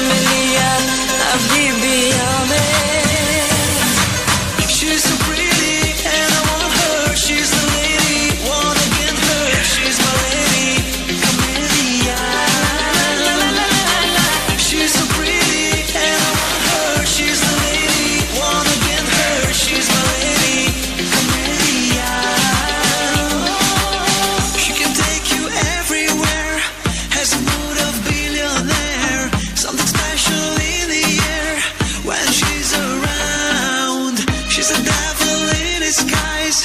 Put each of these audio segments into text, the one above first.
मिलिया अभी भी हमें. She's so pretty and I want her. She's the lady, wanna get her. She's my lady, Camellia. She's so pretty and I want her. She's the lady, wanna get her. She's my lady, Camellia. She can take you everywhere, has a mood of billionaire. Something special in the air when she's around. She's a devil in disguise.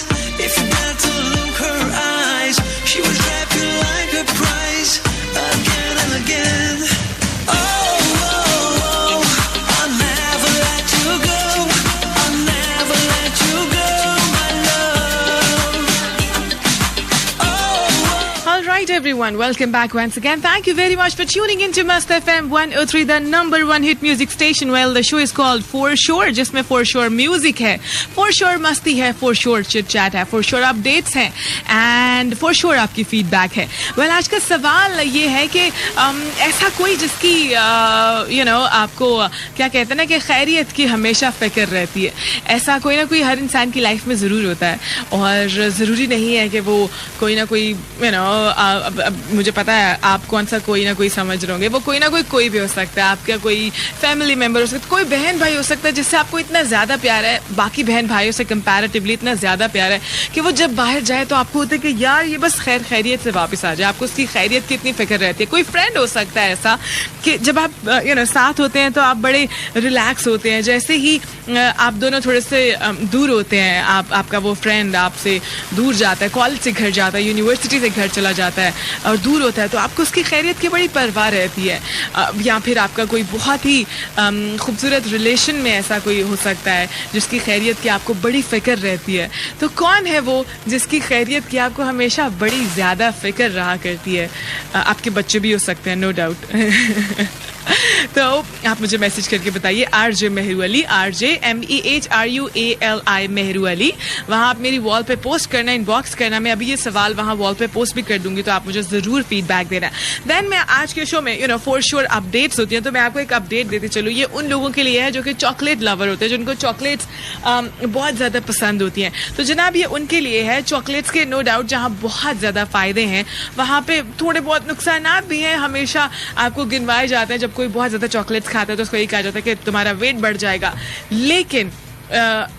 If you dare to look her eyes, she will trap you like a prize again and again. Oh, oh, oh, I'll never let you go. I'll never let you go, my love. Oh, oh. All right, everyone, welcome back once again. Thank you very much for tuning into Must FM 103, the number one hit music station. Well, the show is called For Sure, जिसमें For Sure music है, For Sure मस्ती है, For Sure chit chat है, For Sure updates हैं, and For Sure आपकी feedback है. Well, आज का सवाल ये है कि ऐसा कोई जिसकी आपको क्या कहते हैं ना कि खैरियत की हमेशा फिक्र रहती है. ऐसा कोई ना कोई हर इंसान की लाइफ में ज़रूर होता है, और ज़रूरी नहीं है कि वो कोई ना कोई मुझे पता है आप कौन सा कोई ना कोई समझ रहे होंगे. वो कोई ना कोई भी हो सकता है, आपका कोई फैमिली मेम्बर हो सकता है, कोई बहन भाई हो सकता है जिससे आपको इतना ज़्यादा प्यार है, बाकी बहन भाइयों से कंपैरेटिवली इतना ज़्यादा प्यार है कि वो जब बाहर जाए तो आपको होता है कि यार ये बस खैरियत से वापस आ जाए. आपको उसकी खैरियत की इतनी फिक्र रहती है. कोई फ्रेंड हो सकता है ऐसा कि जब आप साथ होते हैं तो आप बड़े रिलैक्स होते हैं. जैसे ही आप दोनों थोड़े से दूर होते हैं, आपका वो फ्रेंड आपसे दूर जाता है, कॉलेज से घर जाता है, यूनिवर्सिटी से घर चला जाता है और दूर होता है, तो आपको उसकी खैरियत की बड़ी परवाह रहती है. या फिर आपका कोई बहुत ही खूबसूरत रिलेशन में ऐसा कोई हो सकता है जिसकी खैरियत की आपको बड़ी फिक्र रहती है. तो कौन है वो जिसकी खैरियत की आपको हमेशा बड़ी ज़्यादा फिक्र रहा करती है? आपके बच्चे भी हो सकते हैं, नो डाउट. तो आप मुझे मैसेज करके बताइए. RJ Mehru Ali, RJ MEHRUALI Mehru Ali. वहाँ आप मेरी वॉल पे पोस्ट करना, इनबॉक्स करना. मैं अभी ये सवाल वहाँ वॉल पे पोस्ट भी कर दूंगी, तो आप मुझे ज़रूर फीडबैक देना. देन मैं आज के शो में फॉर श्योर अपडेट्स होती हैं, तो मैं आपको एक अपडेट देती चलूँ. ये उन लोगों के लिए है जो कि चॉकलेट लवर होते हैं, जिनको चॉकलेट्स बहुत ज़्यादा पसंद होती हैं. तो जनाब ये उनके लिए है. चॉकलेट्स के नो डाउट जहाँ बहुत ज़्यादा फ़ायदे हैं, वहाँ पे थोड़े बहुत नुकसान भी हैं. हमेशा आपको गिनवाए जाते हैं. जब कोई बहुत ज़्यादा चॉकलेट्स खाता है तो उसको यही कहा जाता है कि तुम्हारा वेट बढ़ जाएगा. लेकिन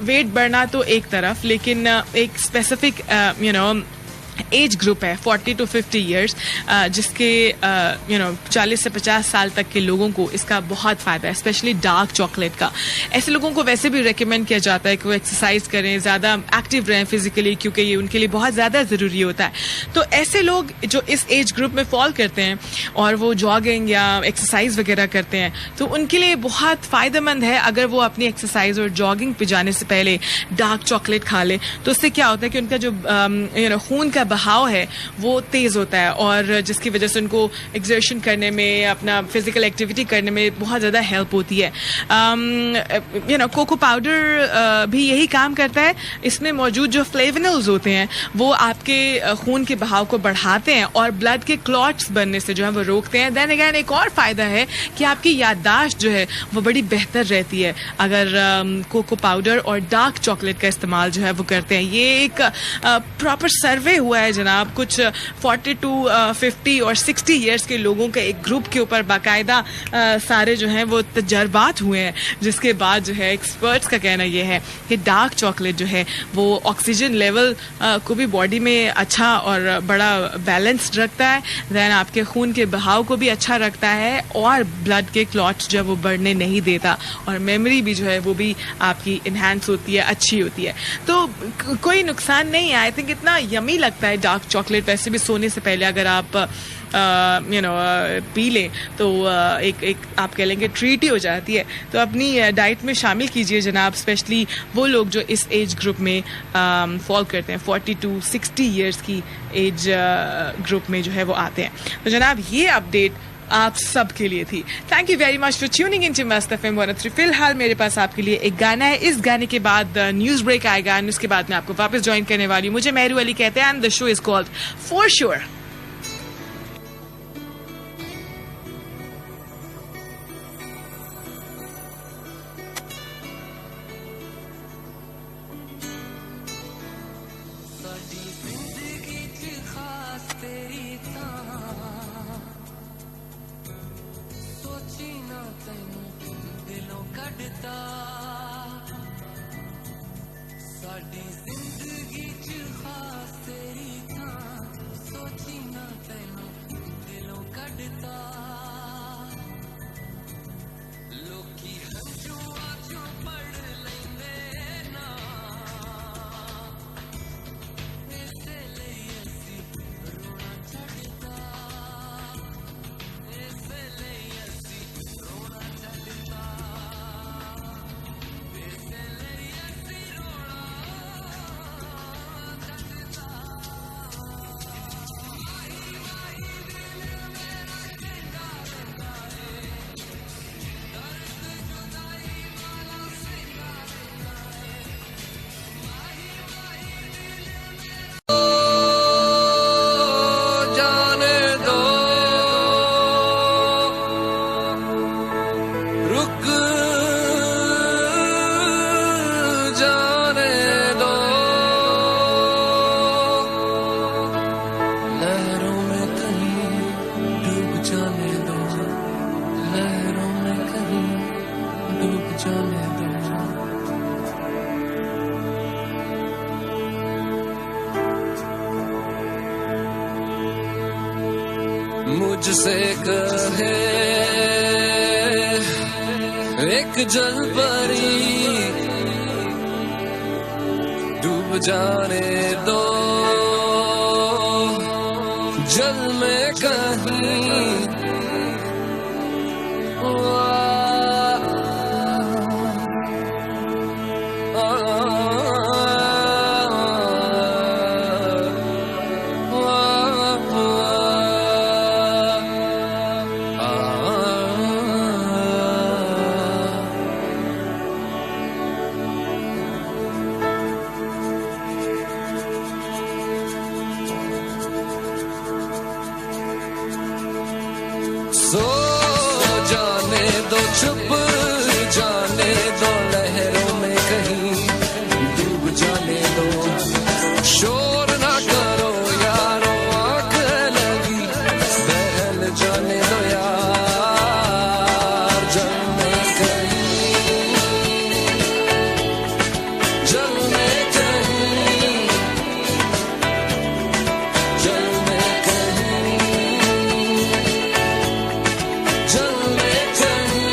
वेट बढ़ना तो एक तरफ, लेकिन एक स्पेसिफिक एज ग्रुप है 40 to 50 ईयर्स, जिसके 40 से 50 साल तक के लोगों को इसका बहुत फ़ायदा है, स्पेशली डार्क चॉकलेट का. ऐसे लोगों को वैसे भी रेकमेंड किया जाता है कि वो एक्सरसाइज करें, ज़्यादा एक्टिव रहें फिजिकली, क्योंकि ये उनके लिए बहुत ज़्यादा ज़रूरी होता है. तो ऐसे लोग जो इस एज ग्रुप में फॉल करते हैं और वो जॉगिंग या एक्सरसाइज वगैरह करते हैं, तो उनके लिए बहुत फ़ायदेमंद है अगर वो अपनी एक्सरसाइज और जॉगिंग पे जाने से पहले डार्क चॉकलेट खा ले. तो उससे क्या होता है कि उनका जो खून का बहाव है वो तेज होता है, और जिसकी वजह से उनको एक्सर्शन करने में, अपना फिजिकल एक्टिविटी करने में बहुत ज़्यादा हेल्प होती है. कोको पाउडर भी यही काम करता है. इसमें मौजूद जो फ्लेवोनोइड्स होते हैं वो आपके खून के बहाव को बढ़ाते हैं और ब्लड के क्लॉट्स बनने से जो है वो रोकते हैं. देन अगैन एक और फ़ायदा है कि आपकी याददाश्त जो है वो बड़ी बेहतर रहती है अगर कोको पाउडर और डार्क चॉकलेट का इस्तेमाल जो है वो करते हैं. ये एक प्रॉपर सर्वे हुआ है जनाब, कुछ 40 to 50 और 60 ईयर्स के लोगों के एक ग्रुप के ऊपर बाकायदा सारे जो हैं वो तजर्बात हुए हैं, जिसके बाद जो है एक्सपर्ट्स का कहना यह है कि डार्क चॉकलेट जो है वो ऑक्सीजन लेवल को भी बॉडी में अच्छा और बड़ा बैलेंस्ड रखता है. दैन आपके खून के बहाव को भी अच्छा रखता है और ब्लड के क्लॉट्स जो है वो बढ़ने नहीं देता, और मेमोरी भी जो है वो भी आपकी इन्हांस होती है, अच्छी होती है. तो कोई नुकसान नहीं है. आई थिंक इतना यमी लगता है डार्क चॉकलेट. वैसे भी सोने से पहले अगर आप पी लें तो एक आप कह लेंगे ट्रीट ही हो जाती है. तो अपनी डाइट में शामिल कीजिए जनाब, स्पेशली वो लोग जो इस एज ग्रुप में फॉल करते हैं, 40 to 60 ईयर्स की एज ग्रुप में जो है वो आते हैं. तो जनाब ये अपडेट आप सब के लिए थी. Thank you very much for tuning in to मस्त एफएम 103. फिलहाल मेरे पास आपके लिए एक गाना है. इस गाने के बाद न्यूज ब्रेक आएगा, और उसके बाद मैं आपको वापस ज्वाइन करने वाली हूँ. मुझे मेहरू अली कहते हैं and the show is called for sure. छड्डदा साडी जिंदगी च खास तेरी थां सोची ना तैनू दिलों कड्डदा लोकी हंझुआं चों पढ़ लैंदे ना इसे लई असी रोना छड्डदा इसे लई असी रोना छड्डदा इसे लई असी रोना छड्डदा माही माही दिल मेरा कहंदा रहंदा है दर्द जुदाई वाला सहंदा रहंदा है माही माही दिल मेरा जाने दो रुक जाने दो लहरों में कहीं डूब जाने दो लहरों में कहीं डूब जाने दो मुझसे कहे एक जलपरी डूब जाने दो जल में कहीं सो जाने दो छुप जाने दो लहरों में कहीं डूब जाने दो शोर ना करो यारो आंख लगी बहल जाने दो यार जल में कहीं जल में कहीं जल में कहीं जल में कहीं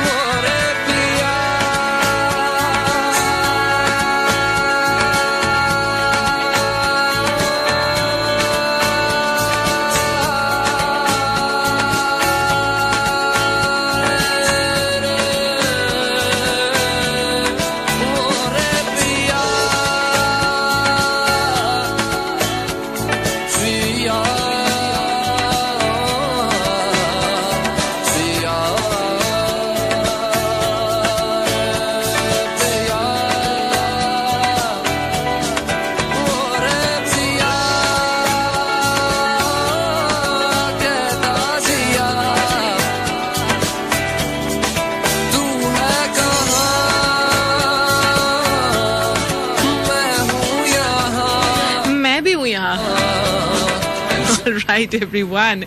मोरे पिया मोरे पिया पिया पिया पिया मोरे पिया कहता जिया तू है कहाँ मैं हूँ यहाँ मैं भी हूँ यहाँ right everyone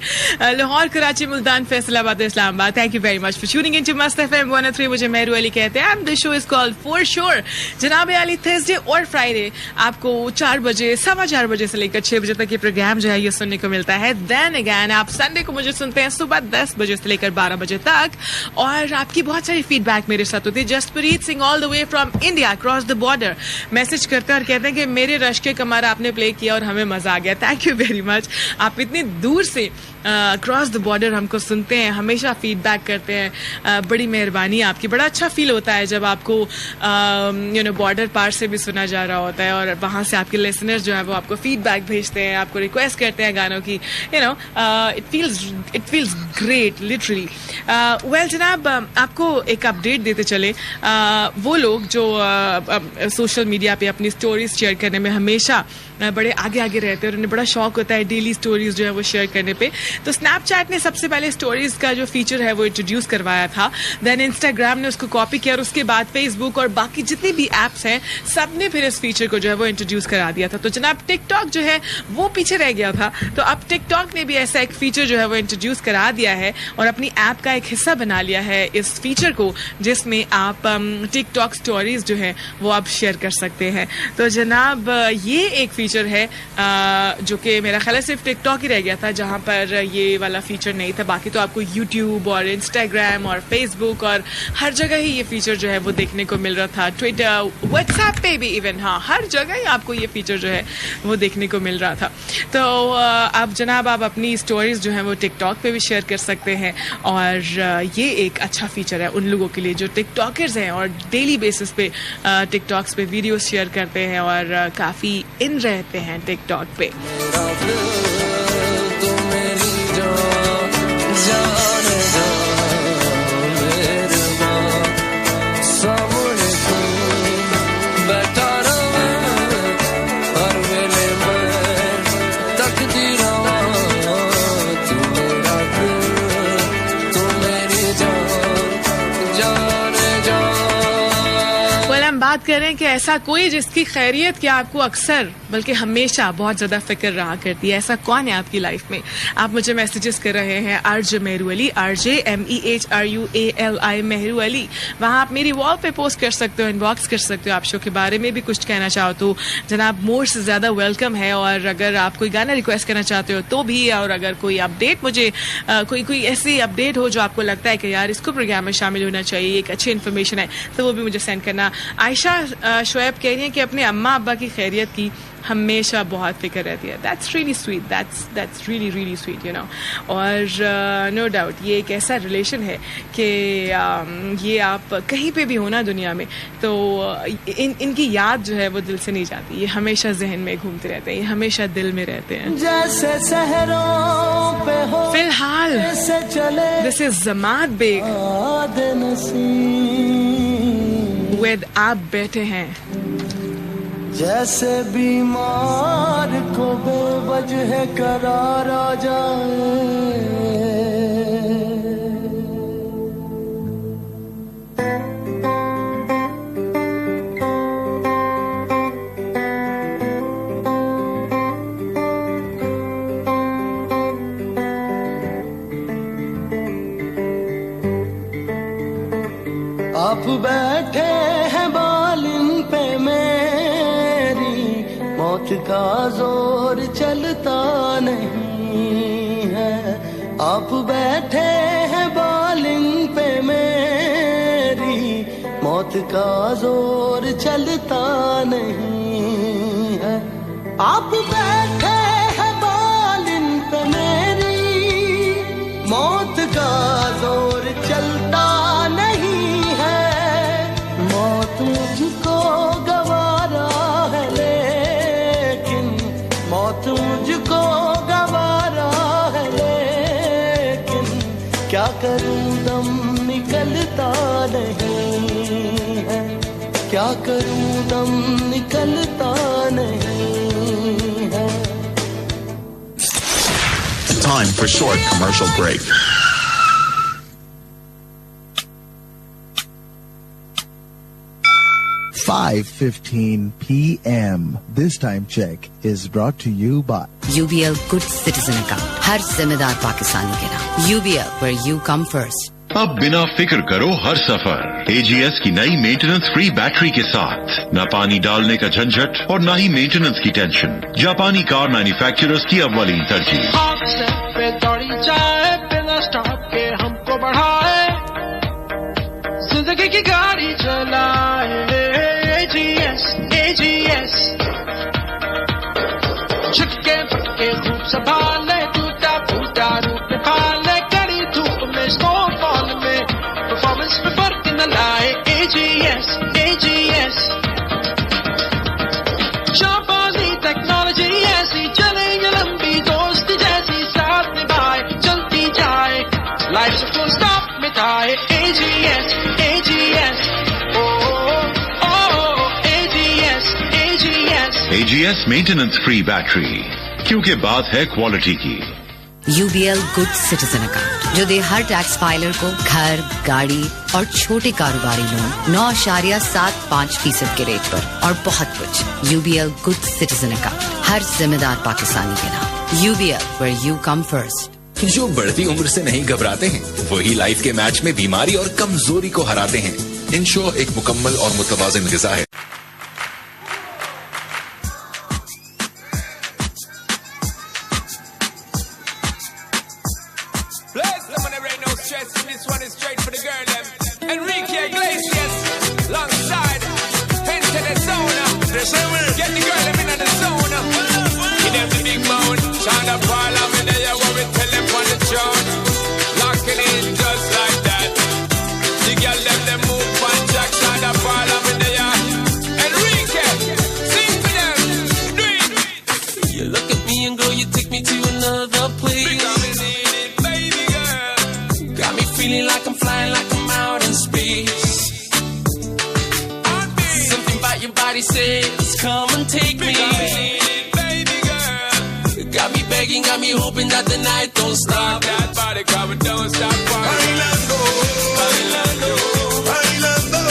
Lahore Karachi Multan Faisalabad Islamabad thank you very much for tuning into मस्त एफएम 103 मुझे मेहरू अली कहते हैं the show is called for sure जनाब अली थर्सडे और फ्राइडे आपको 4 बजे 4:15 बजे से लेकर 6 बजे तक ये प्रोग्राम जो है ये सुनने को मिलता है देन अगैन आप संडे को मुझे सुनते हैं सुबह 10 बजे से लेकर 12 बजे तक और आपकी बहुत सारी फीडबैक मेरे साथ होती है Jaspreet Singh all the way from India cross the border message करते हैं और कहते हैं कि मेरे रश के कमर आपने प्ले किया और हमें मजा आ गया थैंक यू वेरी मच आप इतनी दूर से अक्रॉस द बॉर्डर हमको सुनते हैं, हमेशा फीडबैक करते हैं, बड़ी मेहरबानी आपकी। बड़ा अच्छा फील होता है जब आपको बॉर्डर पार से भी सुना जा रहा होता है और वहाँ से आपके लिसनर्स जो है वो आपको फीडबैक भेजते हैं, आपको रिक्वेस्ट करते हैं गानों की। It feels great literally. Well जनाब, आपको एक अपडेट देते चले, वो लोग जो सोशल मीडिया पे अपनी स्टोरीज शेयर करने में हमेशा बड़े आगे आगे रहते हैं और उन्हें बड़ा शौक होता है डेली स्टोरीज जो है वो शेयर करने पे, तो स्नैपचैट ने सबसे पहले स्टोरीज का जो फीचर है वो इंट्रोड्यूस करवाया था। देन इंस्टाग्राम ने उसको कॉपी किया और उसके बाद फेसबुक और बाकी जितनी भी एप्स हैं सब ने फिर इस फीचर को जो है वो इंट्रोड्यूस करा दिया था। तो जनाब टिकटॉक जो है वो पीछे रह गया था, तो अब टिकटॉक ने भी ऐसा एक फीचर जो है वो इंट्रोड्यूस करा दिया है और अपनी ऐप का एक हिस्सा बना लिया है इस फीचर को, जिसमें आप टिकटॉक स्टोरीज जो है वो आप शेयर कर सकते हैं। तो जनाब ये एक फीचर है जो कि मेरा ख्याल है सिर्फ टिकटॉक ही रह गया था जहां पर ये वाला फीचर नहीं था। बाकी तो आपको यूट्यूब और इंस्टाग्राम और फेसबुक और हर जगह ही ये फीचर जो है वो देखने को मिल रहा था, ट्विटर, व्हाट्सएप पे भी इवन, हाँ हर जगह ही आपको ये फीचर जो है वो देखने को मिल रहा था। तो अब जनाब आप अपनी स्टोरीज जो है वो टिकटॉक पे भी शेयर कर सकते हैं और ये एक अच्छा फीचर है उन लोगों के लिए जो टिकटॉकर्स हैं और डेली बेसिस पे टिकटॉक्स पे वीडियोस शेयर करते हैं और काफ़ी इन रहते हैं टिकटॉक पे। बात करें कि ऐसा कोई जिसकी खैरियत क्या आपको अक्सर बल्कि हमेशा बहुत ज़्यादा फिक्र रहा करती है, ऐसा कौन है आपकी लाइफ में? आप मुझे मैसेजेस कर रहे हैं RJ Mehru Ali, RJ MEHRUALI Mehru Ali. वहाँ आप मेरी वॉल पे पोस्ट कर सकते हो, इनबॉक्स कर सकते हो, आप शो के बारे में भी कुछ कहना चाहो तो जनाब मोर से ज़्यादा वेलकम है। और अगर आप कोई गाना रिक्वेस्ट करना चाहते हो तो भी, और अगर कोई अपडेट मुझे कोई ऐसी अपडेट हो जो आपको लगता है कि यार इसको प्रोग्राम में शामिल होना चाहिए, एक अच्छी इन्फॉर्मेशन है, तो वो भी मुझे सेंड करना। आयशा शोएब कह रही है कि अपने अम्मा अब्बा की खैरियत की हमेशा बहुत फिक्र रहती है। That's really sweet, that's really really sweet, you know. और नो डाउट ये एक ऐसा रिलेशन है कि ये आप कहीं पे भी हो ना दुनिया में, तो इनकी याद जो है वो दिल से नहीं जाती, ये हमेशा जहन में घूमते रहते हैं, ये हमेशा दिल में रहते हैं। जैसे सहरों पे हो फिलहाल this is Jamat Beg with आप बैठे हैं। जैसे बीमार को बेवजह करार आ जाए, आप बैठे हैं बालिम पे मेरी, मौत का जोर चलता नहीं है। आप बैठे हैं बालिम पे मेरी, मौत का जोर चलता नहीं है। आप बैठे हैं बालिम पे मेरी, मौत का जोर चलता नहीं है। मौत मुझको गवारा है लेकिन, मौत मुझको गवारा है लेकिन, क्या करूं दम निकलता नहीं है, क्या करूं दम निकलता नहीं है। Time for short commercial break. (5:15 p.m.) This time check is brought to you by UBL Good Citizen का हर जिम्मेदार पाकिस्तानी के नाम। UBL where you come first। अब बिना फिक्र करो हर सफर AGS की नई मेंटेनेंस फ्री बैटरी के साथ। न पानी डालने का झंझट और न ही मेंटेनेंस की टेंशन। जापानी कार मैन्युफैक्चरर्स की अव्वलीन तरजीह। पे दौड़ी जाए बिना स्टॉप के हमको बढ़ाए, जिंदगी की गाड़ी चलाए। AGS झटके फटके खूब संभाले, टूटा फूटा से full stop मिटाए AGS AGS AGS maintenance free battery, क्योंकि बात है क्वालिटी की। UBL गुड सिटीजन अकाउंट जो दे हर टैक्स फाइलर को घर, गाड़ी और छोटे कारोबारी लोन 9.75% के रेट पर और बहुत कुछ। UBL गुड सिटीजन अकाउंट, हर जिम्मेदार पाकिस्तानी के नाम। UBL where you come first। जो बढ़ती उम्र से नहीं घबराते हैं वही लाइफ के मैच में बीमारी और कमजोरी को हराते हैं। इंश्योर एक मुकम्मल और मुतवाज़िन ग़िज़ा है। Got me hoping that the night don't stop. That body coming, don't stop. Bailando, bailando, bailando,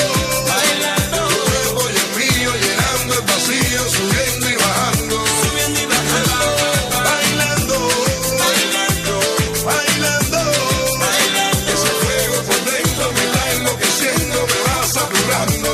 bailando. Tu cuerpo y el mío llenando el vacío, subiendo y bajando, subiendo y bajando. Bailando, bailando, bailando, bailando. Ese fuego por dentro me está enloqueciendo, me va saturando.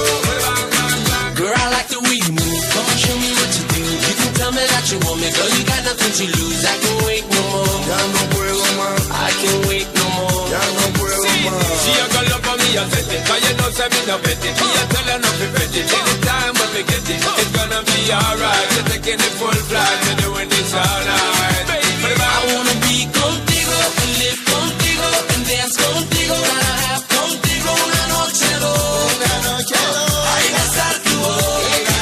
Girl, I like the way you move. Come on, show me what you do. You can tell me that you want me, girl. You got nothing to lose. I can wait no more. Ya no puedo más. I can wait no more. Ya no puedo más. She a girl up on me and set it, 'cause you know say me no bet it. Me a tell her not to bet it. Anytime when we get it, it's gonna be alright. You're taking it full flight, you're doing this all night. Baby, I wanna be contigo and live contigo and dance contigo. Gotta have contigo una noche loca. Ay, besar tu boca.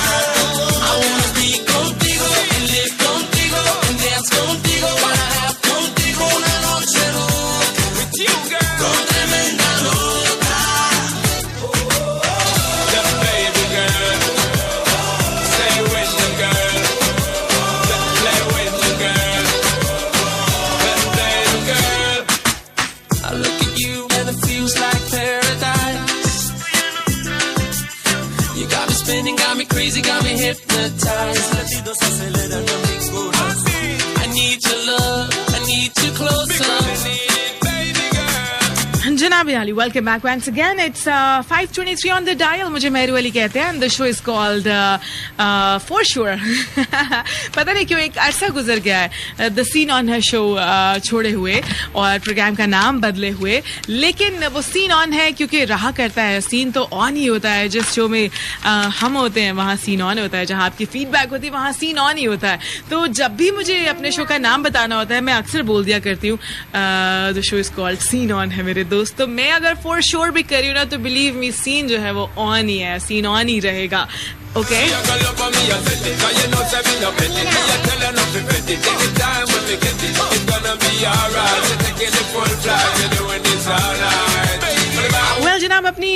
I wanna be contigo and live contigo and dance contigo. Gotta have contigo una noche loca. With you, girl. Con tremenda loca. The baby girl. Stay with the girl. Play with the girl. Play the girl. I look at you and it feels like paradise. You got me spinning, got me crazy, got me hypnotized. I need your love, I need you closer. Janabi Ali, welcome back once again. It's 5:23 on the dial. मुझे मेहरू अली कहते हैं. The show is called For Sure. पता नहीं क्यों एक अरसा गुजर गया है The Scene On है शो छोड़े हुए और प्रोग्राम का नाम बदले हुए, लेकिन वो सीन ऑन है क्योंकि रहा करता है. सीन तो ऑन ही होता है. जिस शो में हम होते हैं वहाँ सीन ऑन होता है. जहाँ आपकी फीडबैक होती है वहाँ सीन ऑन ही होता है. तो जब भी मुझे अपने शो का नाम बताना होता है मैं अक्सर बोल दिया करती हूँ the show is called scene on है मेरे दोस्त. तो मैं अगर फॉर श्योर भी करी हूँ ना तो बिलीव मी सीन जो है वो ऑन ही है. सीन ऑन ही रहेगा. ओके वेल जनाब, अपनी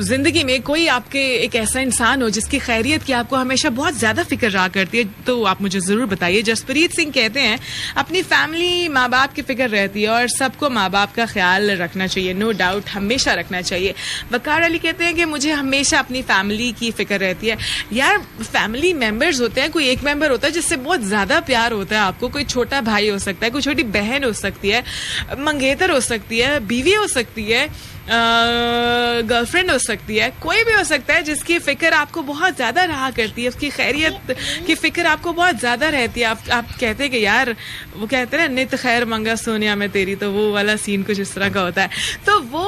जिंदगी में कोई आपके एक ऐसा इंसान हो जिसकी खैरियत की आपको हमेशा बहुत ज्यादा फिक्र रहा करती है तो आप मुझे जरूर बताइए. जसप्रीत सिंह कहते हैं अपनी फैमिली माँ बाप की फिक्र रहती है और सबको माँ बाप का ख्याल रखना चाहिए. नो डाउट, हमेशा रखना चाहिए. वकार अली कहते हैं कि मुझे हमेशा अपनी फैमिली की फिक्र रहती है. यार फैमिली मेंबर्स होते हैं, कोई एक मेंबर होता है जिससे बहुत ज्यादा प्यार होता है आपको. कोई छोटा भाई हो सकता है, कोई छोटी बहन हो सकती है, मंगेतर हो सकती है, बीवी हो सकती है, गर्लफ्रेंड हो सकती है, कोई भी हो सकता है जिसकी फिक्र आपको बहुत ज्यादा रहा करती है, उसकी खैरियत की फिक्र आपको बहुत ज्यादा रहती है. आप कहते हैं कि यार वो कहते हैं नित खैर मंगा सोनिया में तेरी, तो वो वाला सीन कुछ इस तरह का होता है. तो वो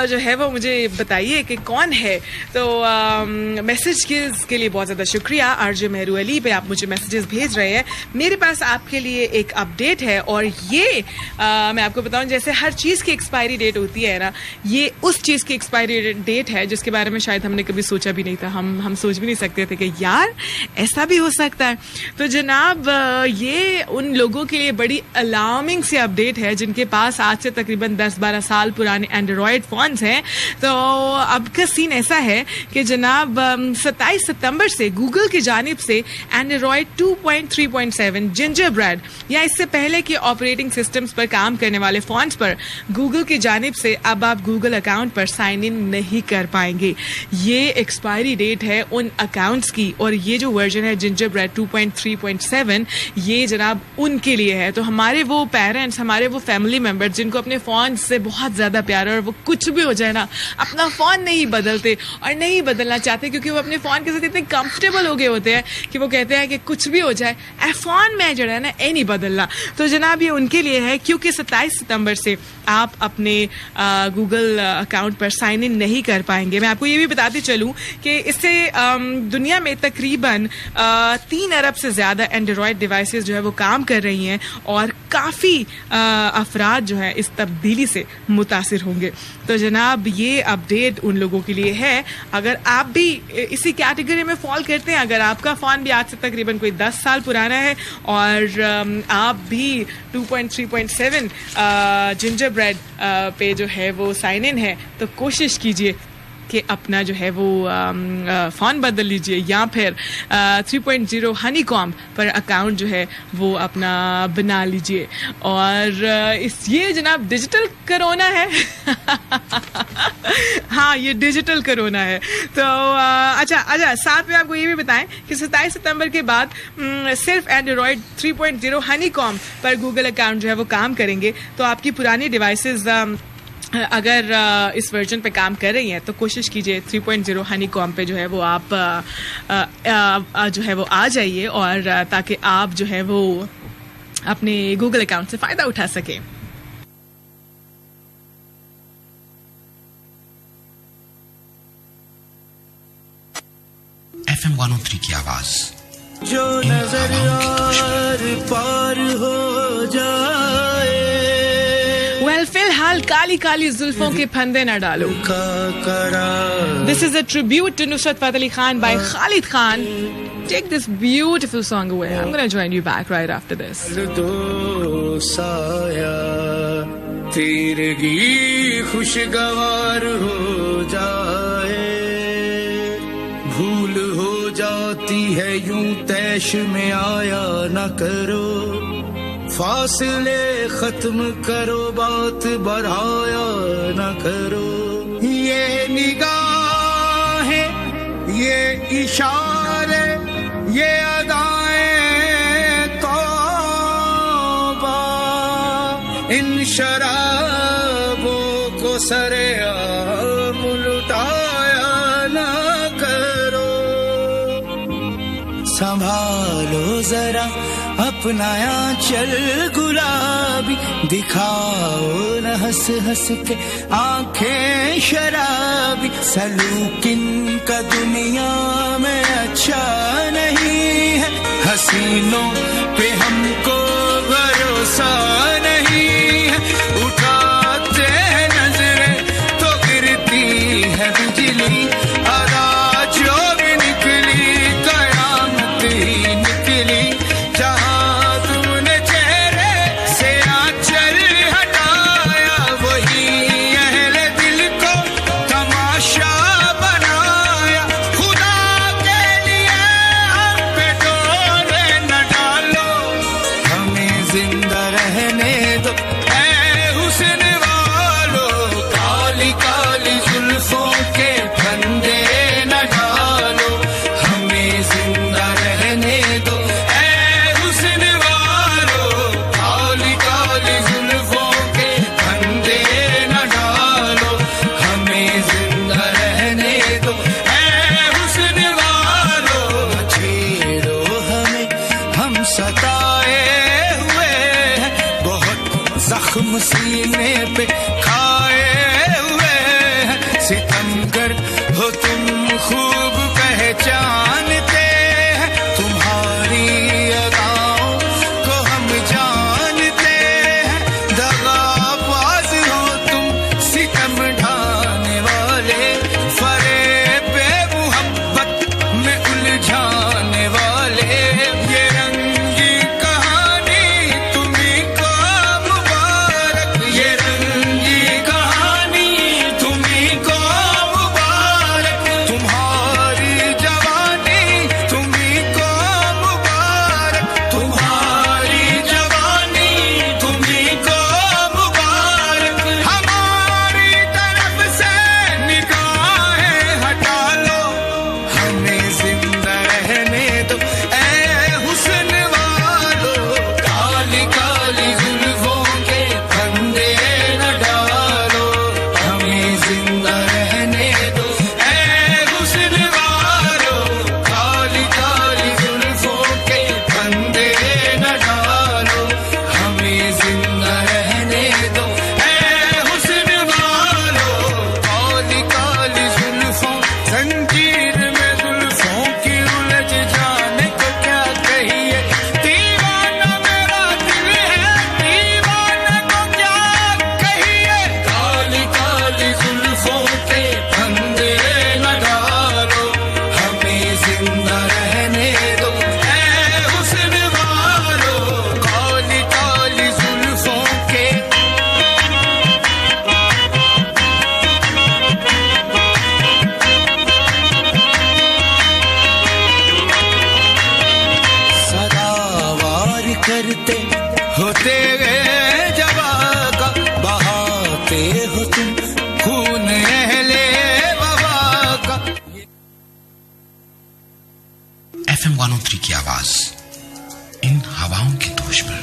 जो है वो मुझे बताइए कि कौन है. तो मैसेज के लिए बहुत ज़्यादा शुक्रिया. आरजे मेहरू अली पे आप मुझे मैसेजेस भेज रहे हैं. मेरे पास आपके लिए एक अपडेट है और ये मैं आपको बताऊं, जैसे हर चीज़ की एक्सपायरी डेट होती है ना, ये उस चीज़ की एक्सपायरी डेट है जिसके बारे में शायद हमने कभी सोचा भी नहीं था. हम सोच भी नहीं सकते थे कि यार ऐसा भी हो सकता है. तो जनाब ये उन लोगों के लिए बड़ी अलार्मिंग सी अपडेट है जिनके पास आज से तकरीबन 10-12 साल पुराने एंड्रॉयड फ़ोन्स हैं. तो अब का सीन ऐसा है कि जनाब 27 सितंबर से गूगल की जानिब से एंड्रॉयड 2.3.7 जिंजरब्रेड या इससे पहले के ऑपरेटिंग सिस्टम्स पर काम करने वाले फ़ोन्स पर गूगल की जानिब से अब आप गूगल अकाउंट पर साइन इन नहीं कर पाएंगे. ये एक्सपायरी डेट है उन अकाउंट्स की. और ये जो वर्जन है जिंजरब्रेड 2.3.7 ये जनाब उनके लिए है. तो हमारे वो पेरेंट्स, हमारे वो फैमिली मेम्बर्स जिनको अपने फ़ोन से बहुत ज़्यादा प्यार है और वो कुछ भी हो जाए ना अपना फ़ोन नहीं बदलते और नहीं बदलना चाहते क्योंकि वो अपने फ़ोन के साथ इतने कंफर्टेबल हो गए होते हैं कि वो कहते हैं कि कुछ भी हो जाए फ़ोन में जो है ना नहीं बदलना. तो जनाब ये उनके लिए है क्योंकि 27 सितंबर से आप अपने गूगल अकाउंट पर साइन इन नहीं कर पाएंगे. मैं आपको ये भी बताते चलूँ कि इससे दुनिया में तकरीबन 3 अरब से ज़्यादा एंड्रॉयड डिवाइसेस जो है वो काम कर रही हैं और काफ़ी अफराद जो है इस तब्दीली से मुतासिर होंगे. तो जनाब ये अपडेट उन लोगों के लिए है. अगर आप भी इसी कैटेगरी में फॉल करते हैं, अगर आपका फ़ोन भी आज से तकरीबन कोई 10 साल पुराना है और आप भी 2.3.7 जिंजरब्रेड पे जो है वो साइन इन है, तो कोशिश कीजिए कि अपना जो है वो फ़ोन बदल लीजिए या फिर 3.0 हनीकॉम्ब पर अकाउंट जो है वो अपना बना लीजिए. और ये जनाब डिजिटल कोरोना है. हाँ, ये डिजिटल कोरोना है. तो अच्छा साथ में आपको ये भी बताएं कि 27 सितंबर के बाद सिर्फ एंड्रॉयड 3.0 हनीकॉम्ब पर गूगल अकाउंट जो है वो काम करेंगे. तो आपकी पुरानी डिवाइसेस अगर इस वर्जन पे काम कर रही हैं तो कोशिश कीजिए 3.0 हनीकॉम्ब पे जो है वो आप जो है वो आ जाइए और ताकि आप जो है वो अपने गूगल अकाउंट से फ़ायदा उठा सकें. FM 103 की आवाज जो नजर आर पार हो जाए. फिलहाल काली काली जुल्फों के फंदे न डालो. This is a tribute to Nusrat Fateh Ali Khan by Khalid Khan. Take this beautiful song away. I'm going to join you back right after this. दो साया तेरगी खुशगवार हो जाए. भूल हो जाती है यूं तैश में आया न करो. फासले खत्म करो, बात बढ़ाया न करो. ये निगाहें, ये इशारे, ये अदाएं तौबा, इन शराबों को सरेआम लुटाया न करो. संभालो जरा अपना चल गुलाबी, दिखाओ न हंस हंस के आंखें शराबी. सलूकिन का दुनिया में अच्छा नहीं है, हसीनों पे हमको भरोसा नहीं है. उठाते हैं नजरें तो गिरती है बिजली. अदा जो भी निकली कयामत ही निकली. जख्म सीने पे खाए हुए सितमगर हो तुम खूब पहचानते हैं तुम्हारी अदाओं को हम जानते हैं दगाबाज हो तुम सितम ढाने वाले फरेब मोहब्बत में उलझाने वाले ये रंगी कहानी तुम्हीं को मुबारक ये रंगी कहानी तुम्हीं को मुबारक तुम्हारी जवानी तुम्हीं को मुबारक तुम्हारी जवानी तुम्हीं को मुबारक हमारी तरफ से निगाहें हटा लो हमें जिंदा रहने दो ऐ हुस्न वालो काली काली जुल्फों के फंदे न डालो हमें जिंदा रहने दो ऐ हुस्न वालो काली काली जुल्फों के फंदे न डालो हमें जिंदा रहने दो ऐ हुस्न वालो काली काली जुल्फों जंजीर में जुल्फों की उलझ जाने को क्या कहिए दीवाना मेरा दिल है दीवाना को क्या कहिए काली काली जुल्फों के फंदे न डालो हमें जिंदा रहने दो ऐ हुस्न वालो काली काली जुल्फों के सदावार करते होते गए जवा का बहाते हो तुम खून अहले वफा का FM 103 की आवाज इन हवाओं के दोष पर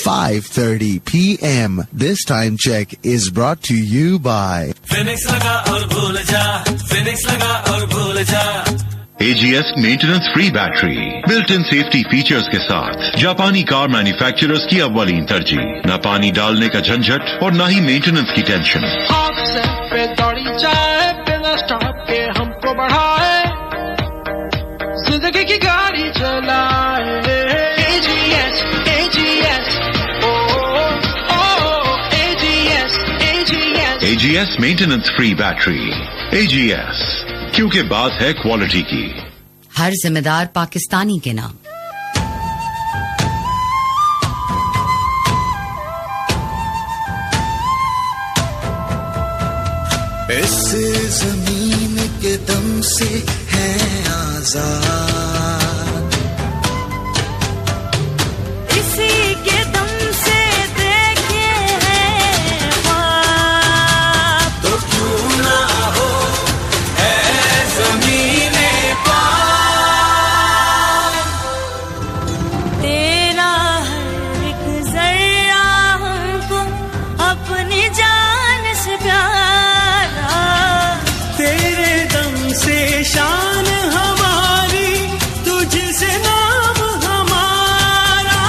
5:30 p.m. This time check is brought to you by Phoenix लगा और भूल जा फिनिक्स लगा और भूल जा AGS maintenance free battery built in safety features के साथ जापानी कार मैन्युफैक्चरर्स की अव्वलीन तरजीह न पानी डालने का झंझट और न ही मेंटेनेंस की टेंशन हादसे पे दौड़ी जाए बिना स्टॉप के हमको बढ़ाए जिंदगी की गाड़ी चलाए AGS AGS ओ AGS AGS AGS maintenance free battery AGS क्योंकि बात है क्वालिटी की हर जिम्मेदार पाकिस्तानी के नाम इस जमीन के दम से है आजाद इसी के दम से देखे हैं ख्वाब तो क्यों ना हो ऐ ज़मीने पाक तेरा हर एक जर्रा हमको अपनी जान से प्यारा तेरे दम से शान हमारी तुझसे नाम हमारा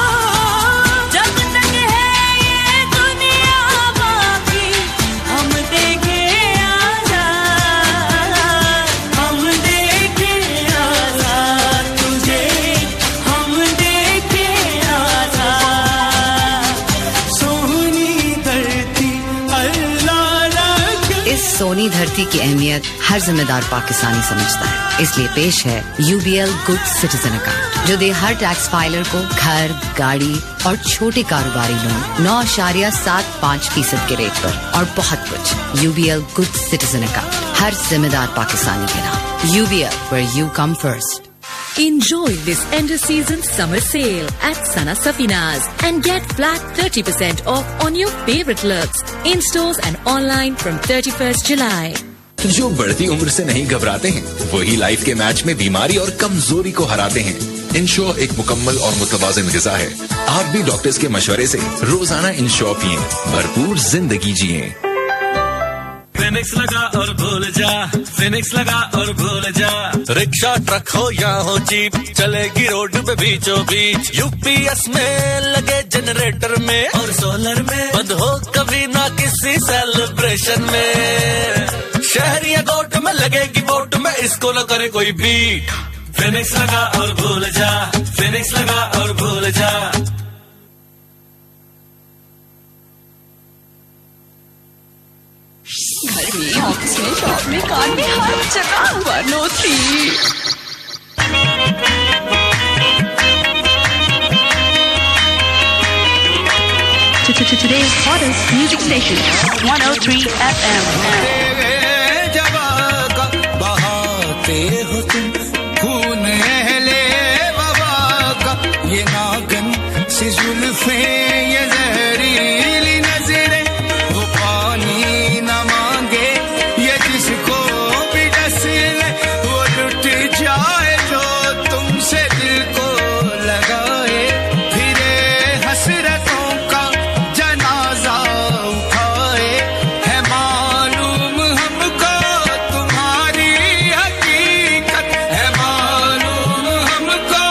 जब तक है ये दुनिया बाकी हम देखे आजाद हम देखे आजाद तुझे हम देखे आजाद सोनी धरती अल्लाह रख इस सोनी धरती की अहमियत हर जिम्मेदार पाकिस्तानी समझता है इसलिए पेश है UBL गुड सिटीजन अकाउंट जो दे हर टैक्स फाइलर को घर गाड़ी और छोटे कारोबारी लोन 9.75% के रेट पर और बहुत कुछ UBL गुड सिटीजन अकाउंट हर जिम्मेदार पाकिस्तानी के नाम UBL where you come first Enjoy this end of season summer sale at Sana Safinas and get flat 30% off on your favorite looks in stores and online from 31st July. जो बढ़ती उम्र से नहीं घबराते हैं वही लाइफ के match में बीमारी और कमजोरी को हराते हैं इंश्योर एक मुकम्मल और मुतवाज़िन ग़िज़ा है आप भी डॉक्टर्स के मशवरे से रोजाना इंश्योर पिएं भरपूर जिंदगी जिएं फिनिक्स लगा और भूल जा, फिनिक्स लगा और भूल जा। रिक्शा ट्रक हो या हो जीप, चलेगी रोड पे बीचों बीच। यूपीएस में लगे जनरेटर में और सोलर में, बंद हो कभी ना किसी सेलिब्रेशन में। शहर या गोट में लगेगी बोट में, इसको न करे कोई बीट। फिनिक्स लगा और भूल जा, फिनिक्स लगा और भूल जा। घर में, ऑफिस में, शॉप में, कार में, हर जगह 103। Today's hottest music station, 103 FM. बहाते हो तुम खून अहले वफा का, ये नागन सी जुल्फे, ये जहरीली नजरें, वो पानी न मांगे, ये जिसको भी डस ले, वो लुट जाए जो तुमसे दिल को लगाए। फिरे हसरतों का जनाजा उठाए, है मालूम हमको तुम्हारी हकीकत, है मालूम हमको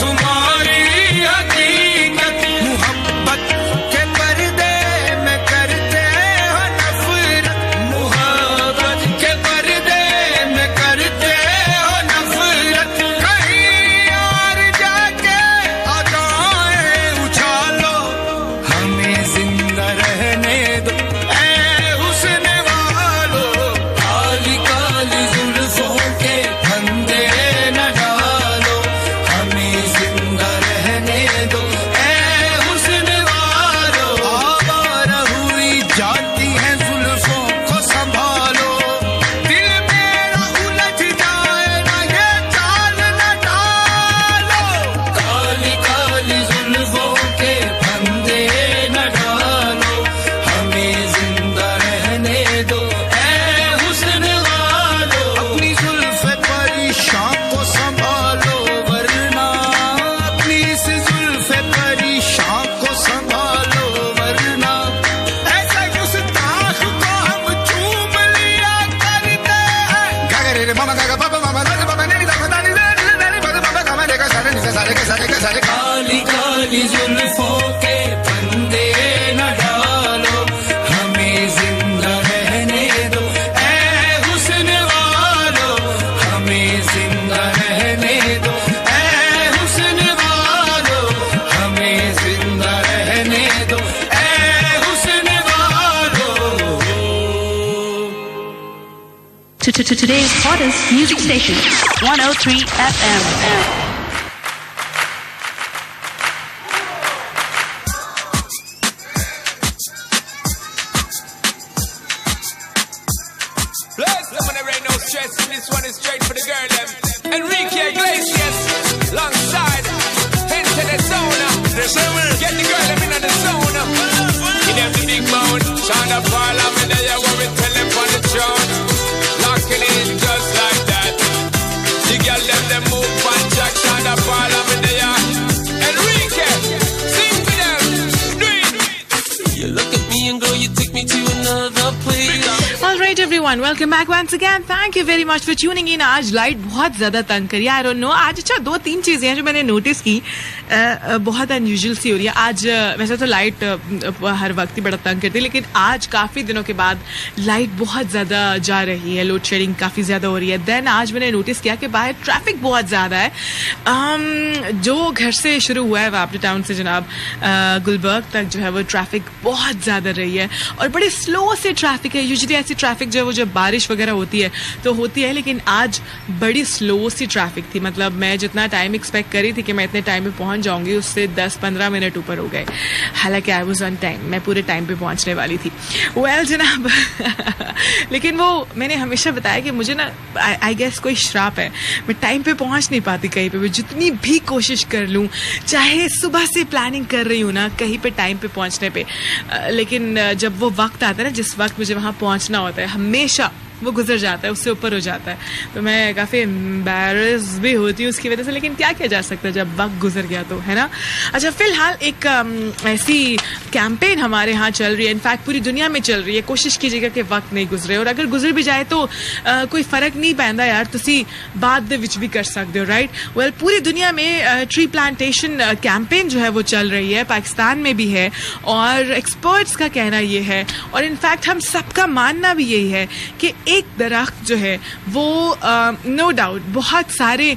तुम्हारी हकीकत। मुहब्बत के पर्दे में करते हो नफरत, मुहब्बत के पर्दे में करते हो नफरत। कहीं और जाके अदाएं उछालो, हमें जिंदा रहने दो ऐ हुस्न वालो। काली काली जुल्फों के फंदे न डालो, हमें जिंदा रहने दो ऐ हुस्न वालो। आवारा हुई जाती है जुल्फों को संभालो, दिल मेरा उलझ जाए ना ये चाल न डालो। काली काली जुल्फों के फंदे न डालो, हमें जिंदा रहने दो ऐ हुस्न वालो। अपनी जुल्फ़े परेशान को संभालो, वरना अपनी इस जुल्फ़े परेशान को संभालो, वरना ऐसा गुस्ताख को हम चूम लिया करते हैं। गगरे रे मामा गगा पापा मामा दादा पापा नेनी दादा दादी दादी दादी पापा पापा कामा रे का सारे निसे सारे के सारे के सारे। काली काली जुल्फों के फंदे न डालो, हमें जिंदा रहने दो ऐ हुस्न वालो। हमें जिंदा रहने दो ऐ हुस्न वालो, हमें जिंदा रहने दो ऐ हुस्न वालो। Today's hottest music station, 103 FM. Bless them when there ain't no stress. This one is straight for the girl them. Enrique Iglesias, alongside Enter the Zone. Get the girl them in the zone. In them the big mouth, Shonda Parliament, there you go, we tell them on the throne. Locking in just like that. The girl them move on Jack, Shonda Parliament, there you. Enrique, sing to them, do it. You look at me and girl, you take me to another place. All right everyone, welcome back once again. Thank you very much for tuning in. आज light बहुत ज्यादा तंग करी है, I don't know. आज अच्छा 2-3 चीजें हैं जो मैंने नोटिस की, बहुत अनयूजुअल सी हो रही है आज। वैसे तो लाइट हर वक्त ही बड़ा तंग करती है, लेकिन आज काफी दिनों के बाद लाइट बहुत ज्यादा जा रही है, लोड शेडिंग काफी ज्यादा हो रही है। देन आज मैंने नोटिस किया कि बाहर ट्रैफिक बहुत ज्यादा है। जो घर से शुरू हुआ है वापडी टाउन से जनाब गुलबर्ग तक जो है वो ट्रैफिक बहुत ज्यादा रही है और बड़ी स्लो से ट्रैफिक है। यूजुअली ऐसी ट्रैफिक जो है वो जब बारिश वगैरह होती है तो होती है, लेकिन आज बड़ी स्लो सी ट्रैफिक थी। मतलब मैं जितना टाइम एक्सपेक्ट करी थी कि मैं इतने टाइम पे पहुंच जाऊंगी, उससे 10-15 मिनट ऊपर हो गए। हालांकि आई वाज ऑन टाइम, मैं पूरे टाइम पे पहुंचने वाली थी। वेल जनाब लेकिन वो मैंने हमेशा बताया कि मुझे ना आई गेस कोई श्राप है, मैं टाइम पे पहुंच नहीं पाती कहीं पे भी, जितनी भी कोशिश कर लूं, चाहे सुबह से प्लानिंग कर रही हूँ ना कहीं पे टाइम पे पहुंचने पे, लेकिन जब वो वक्त आता है ना जिस वक्त मुझे वहां पहुंचना होता है, हमेशा वो गुजर जाता है, उससे ऊपर हो जाता है. तो मैं काफ़ी एम्बैरस भी होती हूँ उसकी वजह से, लेकिन क्या किया जा सकता है जब वक्त गुजर गया तो, है ना. अच्छा, फिलहाल एक ऐसी कैंपेन हमारे यहाँ चल रही है, इनफैक्ट पूरी दुनिया में चल रही है. कोशिश कीजिएगा कि वक्त नहीं गुजरे, और अगर गुजर भी जाए तो कोई फ़र्क नहीं पैंदा यार, तुसी बाद दे विच भी कर सकते हो, राइट. वेल, पूरी दुनिया में ट्री प्लांटेशन कैंपेन जो है वो चल रही है, पाकिस्तान में भी है, और एक्सपर्ट्स का कहना ये है, और इनफैक्ट हम सबका मानना भी यही है कि एक दरख्त जो है वो नो डाउट बहुत सारे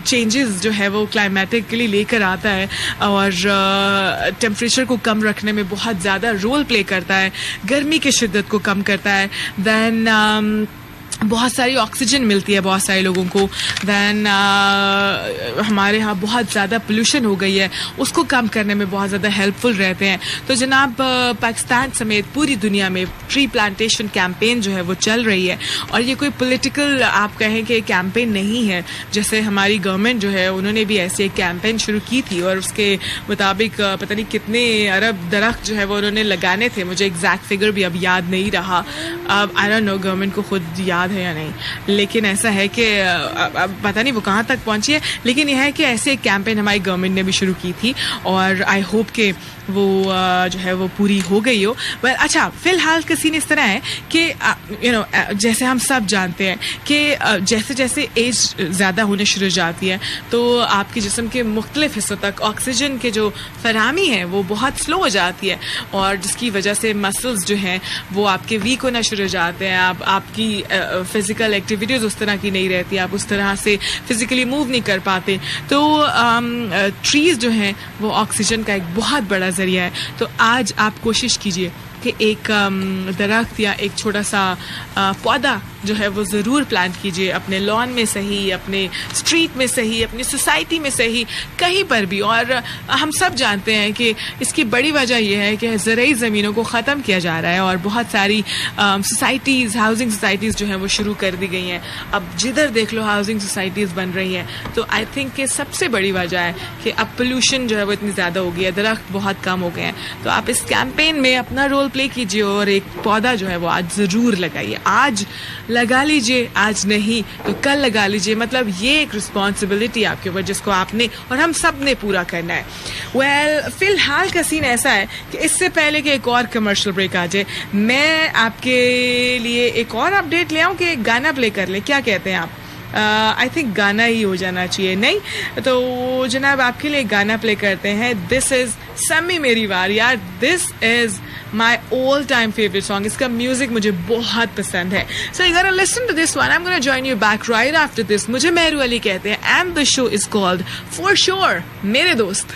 चेंजेस जो है वो क्लाइमेटिकली लेकर आता है, और टेम्परेचर को कम रखने में बहुत ज़्यादा रोल प्ले करता है, गर्मी की शिद्दत को कम करता है, दैन बहुत सारी ऑक्सीजन मिलती है बहुत सारे लोगों को, दैन हमारे यहाँ बहुत ज़्यादा पोल्यूशन हो गई है, उसको कम करने में बहुत ज़्यादा हेल्पफुल रहते हैं. तो जनाब पाकिस्तान समेत पूरी दुनिया में ट्री प्लांटेशन कैंपेन जो है वो चल रही है, और ये कोई पॉलिटिकल आप कहें कि कैंपेन नहीं है. जैसे हमारी गवर्नमेंट जो है उन्होंने भी ऐसे एक कैंपेन शुरू की थी, और उसके मुताबिक पता नहीं कितने अरब दरख्त जो है वो उन्होंने लगाने थे, मुझे एग्जैक्ट फिगर भी अब याद नहीं रहा. अब आई डोंट नो गवर्नमेंट को खुद याद है या नहीं, लेकिन ऐसा है कि अब पता नहीं वो कहाँ तक पहुंची है, लेकिन यह है कि ऐसे एक कैंपेन हमारी गवर्नमेंट ने भी शुरू की थी, और आई होप कि वो जो है वो पूरी हो गई हो. पर अच्छा, फिलहाल का सीन इस तरह है कि जैसे हम सब जानते हैं कि जैसे जैसे एज ज़्यादा होने शुरू हो जाती है तो आपके जिस्म के मुख्तलिफ हिस्सों तक ऑक्सीजन के जो फराहमी है वो बहुत स्लो हो जाती है, और जिसकी वजह से मसल्स जो हैं वो आपके वीक होना शुरू हो जाते हैं. आपकी फिज़िकल एक्टिविटीज़ उस तरह की नहीं रहती, आप उस तरह से फिज़िकली मूव नहीं कर पाते. तो ट्रीज़ जो हैं वो ऑक्सीजन का एक बहुत बड़ा ज़रिया है. तो आज आप कोशिश कीजिए कि एक दरख्त या एक छोटा सा पौधा जो है वो ज़रूर प्लांट कीजिए, अपने लॉन में सही, अपने स्ट्रीट में सही, अपनी सोसाइटी में सही, कहीं पर भी. और हम सब जानते हैं कि इसकी बड़ी वजह यह है कि ज़रूरी ज़मीनों को ख़त्म किया जा रहा है, और बहुत सारी सोसाइटीज़, हाउसिंग सोसाइटीज़ जो हैं वो शुरू कर दी गई हैं. अब जिधर देख लो हाउसिंग सोसाइटीज़ बन रही हैं. तो आई थिंक कि सबसे बड़ी वजह है कि अब पोल्यूशन जो है वो इतनी ज़्यादा हो गई है, दरख्त बहुत कम हो गए हैं. तो आप इस कैंपेन में अपना रोल प्ले कीजिए, और एक पौधा जो है वो आज ज़रूर लगाइए. आज लगा लीजिए, आज नहीं तो कल लगा लीजिए. मतलब ये एक रिस्पॉन्सिबिलिटी आपके ऊपर जिसको आपने और हम सब ने पूरा करना है. वेल, फिलहाल का सीन ऐसा है कि इससे पहले कि एक और कमर्शियल ब्रेक आ जाए, मैं आपके लिए एक और अपडेट ले आऊँ कि एक गाना प्ले कर ले. क्या कहते हैं आप? आई थिंक गाना ही हो जाना चाहिए, नहीं तो जनाब आपके लिए गाना प्ले करते हैं. दिस इज सम्मी मेरी वार. यार, this is my all time favourite song. इसका म्यूजिक मुझे बहुत पसंद है. So you gonna listen to this one. I am gonna join you back right after this. मुझे मेहरू अली कहते हैं, and the show is called for sure मेरे दोस्त.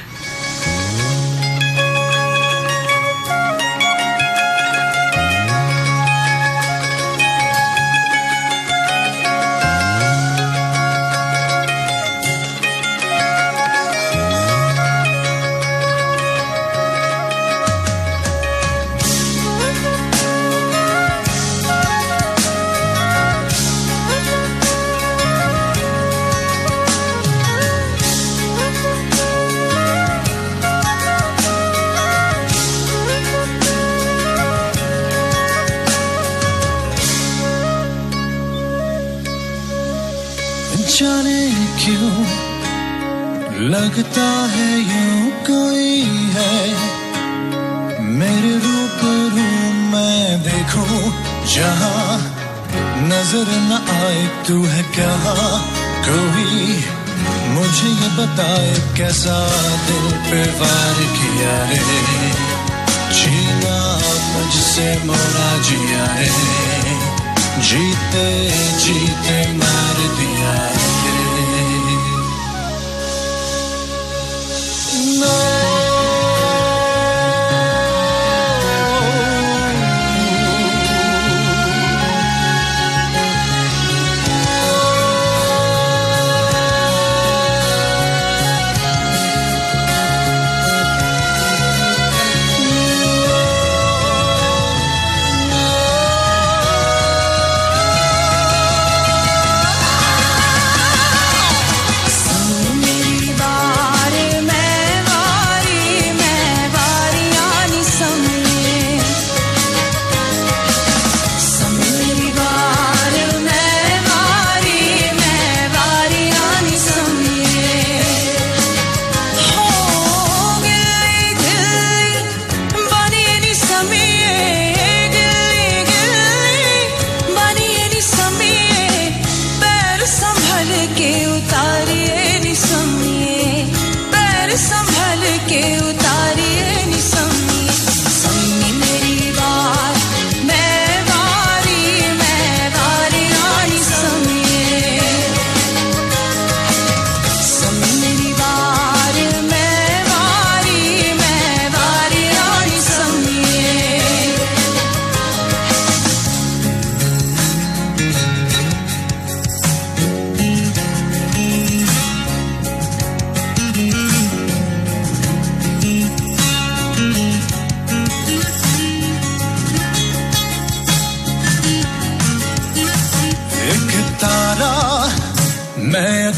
जाने क्यों लगता है यूं कोई है मेरे रूबरू. मैं देखूं जहां नजर न आए, तू है क्या कोई मुझे ये बताए कैसा दिल पे वार किया है, जीना मुझसे मोरा जिया है, जीते जीते मार दिया है.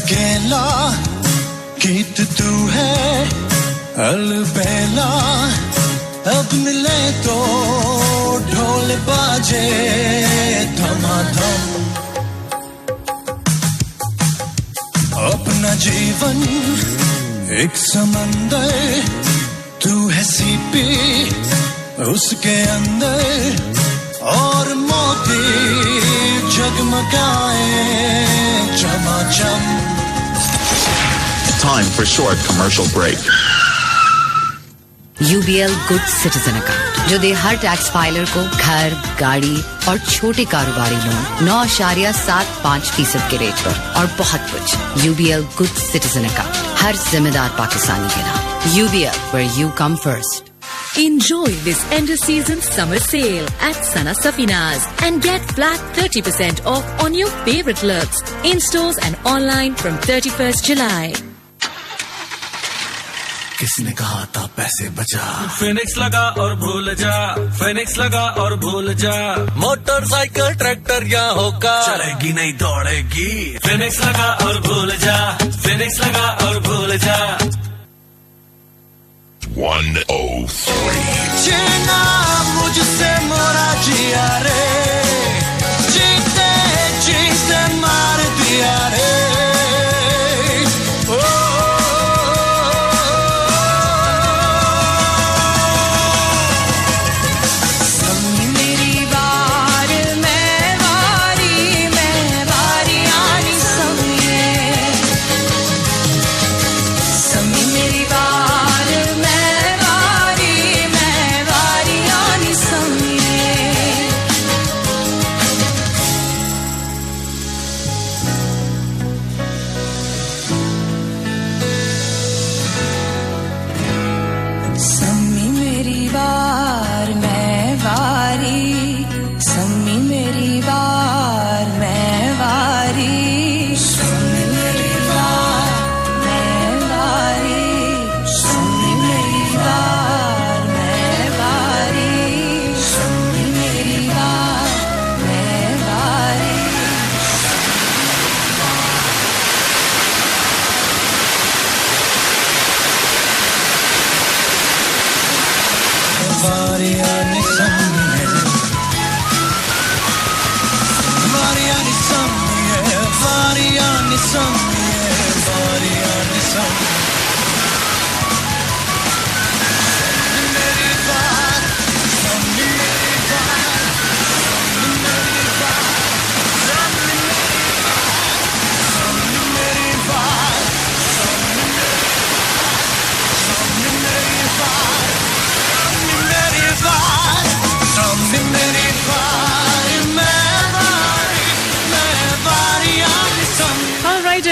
अकेला गीत तू है अलबेला अब मिले तो ढोल बाजे धमाधम अपना जीवन एक समंदर तू है सीपी उसके अंदर और मोती जगमगाए चमाचम. Time for short commercial break. UBL good citizen account जो दे हर टैक्स फाइलर को घर, गाड़ी और छोटे कारोबारी लोन 9.75% के रेट पर और बहुत कुछ. UBL गुड सिटीजन अकाउंट हर जिम्मेदार पाकिस्तानी के नाम. UBL where you come first. Enjoy this end of season summer sale at Sana Safinas and get flat 30% off on your favorite looks in stores and online from 31st July. किसने कहा था पैसे बचा Phoenix लगा और भूल जा Phoenix लगा और भूल जा मोटरसाइकिल ट्रैक्टर या होगा चलेगी नहीं दौड़ेगी फिनिक्स लगा और भूल जा फिनिक्स लगा और भूल जा 103 जीना मुझसे मोरा जिया रे जीते जी से मार दिया रे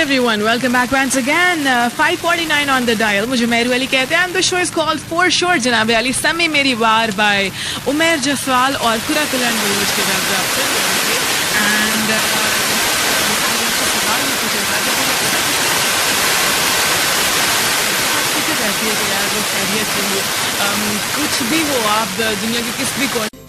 Everyone, welcome back once again. 5:49 on the dial. मुझे मेहरू अली कहते हैं. And the show is called For Sure. जनाब अली समी मेरी बार by उमेर जसवाल और कुराकुलन बलूच के तरफ से. And कुछ भी हो आप दुनिया के किस भी कोने